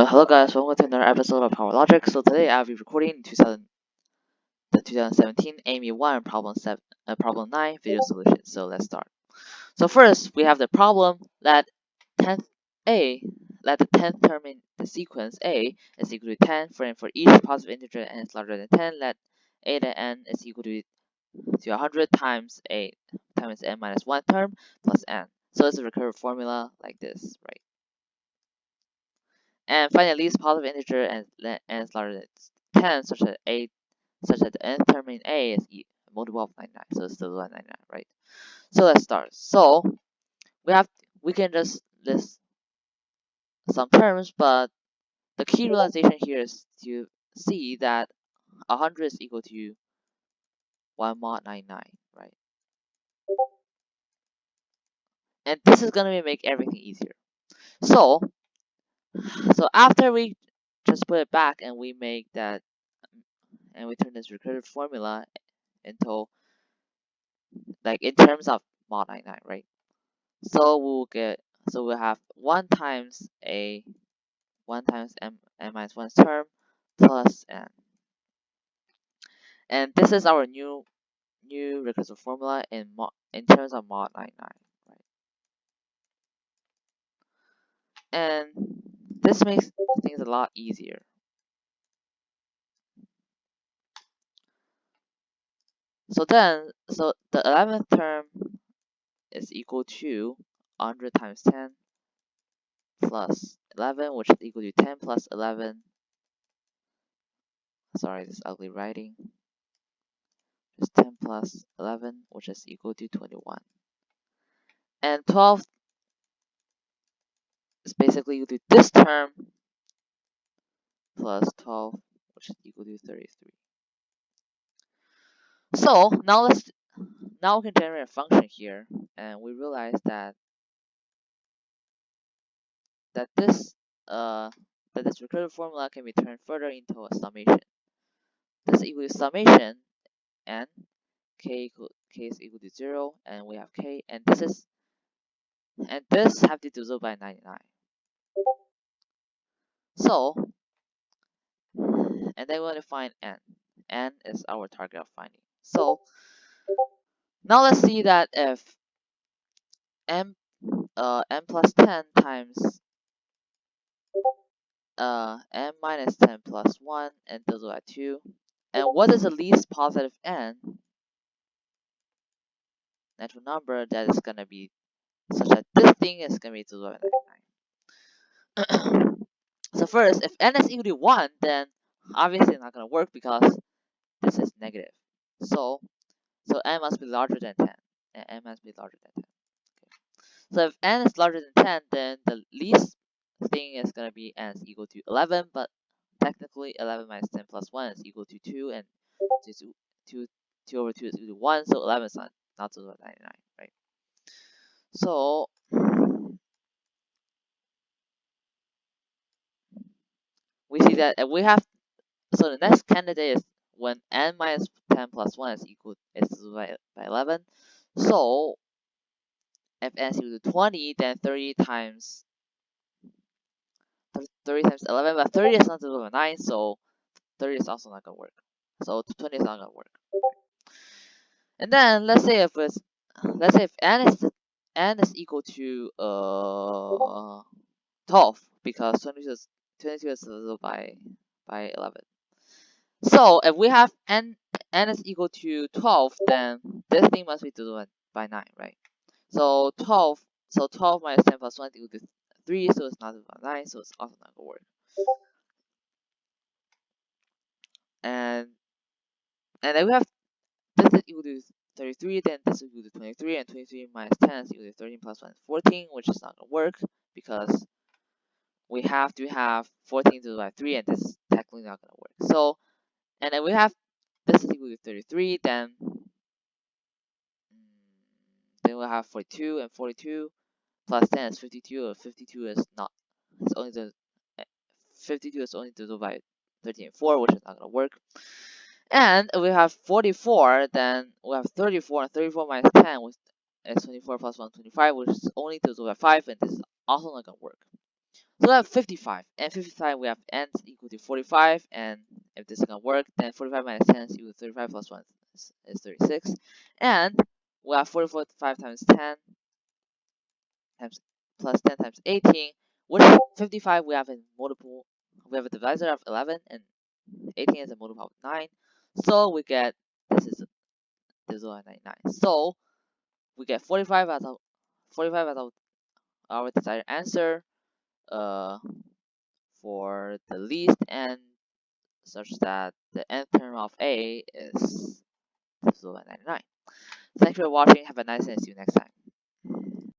Hello guys, welcome to another episode of Power Logic. So today I'll be recording the 2017 AIME 1 problem 9 video solution. So let's start. So first we have the problem that 10th a let the 10th term in the sequence a is equal to 10 for each positive integer n is larger than 10. Let a to n is equal to 100 times a times n minus 1 term plus n. So it's a recursive formula like this, right? And find the least positive integer and n is larger than 10 such that the nth term in a is multiple of 99. So it's still 99, right? So let's start. So we can just list some terms, but the key realization here is to see that 100 is equal to 1 mod 99, right? And this is gonna make everything easier. So after we just put it back and we make that and we turn this recursive formula into like in terms of mod 99, right? So we'll have 1 times n minus 1 term plus n. And this is our new recursive formula in terms of mod 99, right? And this makes things a lot easier. So the 11th term is equal to 100 times 10 plus 11, which is equal to 10 plus 11. Sorry, this ugly writing. Is 10 plus 11, which is equal to 21. And 12 is basically equal to this term plus 12, which is equal to 33. So now we can generate a function here, and we realize that this recursive formula can be turned further into a summation. This is equal to summation n k is equal to 0, and we have k, and this have to divide by 99. So and then we want to find n. N is our target of finding. So now let's see that if n plus 10 times n minus 10 plus 1 and divisible by 2, and what is the least positive n natural number that is gonna be such that this thing is gonna be divisible by 99. So first, if n is equal to 1, then obviously it's not gonna work because this is negative. So n must be larger than 10, and n must be larger than 10. So if n is larger than 10, then the least thing is going to be n is equal to 11, but technically 11 minus 10 plus 1 is equal to 2, and 2 over 2 is equal to 1, so 11 is not 99, right? So we see that if we have, so the next candidate is when n minus 10 plus 1 is divided by 11. So if n is equal to 20, then 30 times 11, but 30 is not divisible by 9, so 30 is also not gonna work. So 20 is not gonna work. And then let's say if n is equal to 12, because 22 is divisible by 11. So if we have n is equal to 12, then this thing must be divisible by 9, right? So 12 minus 10 plus 1 is equal to 3, so it's not divisible by 9, so it's also not gonna work. And then we have this is equal to 33, then this is equal to 23, and 23 minus 10 is equal to 13 plus 1 is 14, which is not going to work because we have to have 14 divided by 3, and this is technically not going to work. So, and then we have this is equal to 33, then we'll have 42, and 42 plus 10 is 52, and 52 is not, it's only the 52 is only divided by 13 and 4, which is not going to work. And we have 44, then we have 34, and 34 minus 10 is 24 plus 1, 25, which is only divisible by 5, and this is also not going to work. So we have 55, and 55 we have n equal to 45, and if this is gonna work, then 45 minus 10 is equal to 35 plus 1 is 36, and we have 45 times 10 times plus 10 times 18, which 55 we have a multiple, we have a divisor of 11, and 18 is a multiple of 9, so we get this is 99. So we get 45 as our desired answer uh for the least n such that the nth term of a is 99. Thank you for watching. Have a nice day and see you next time.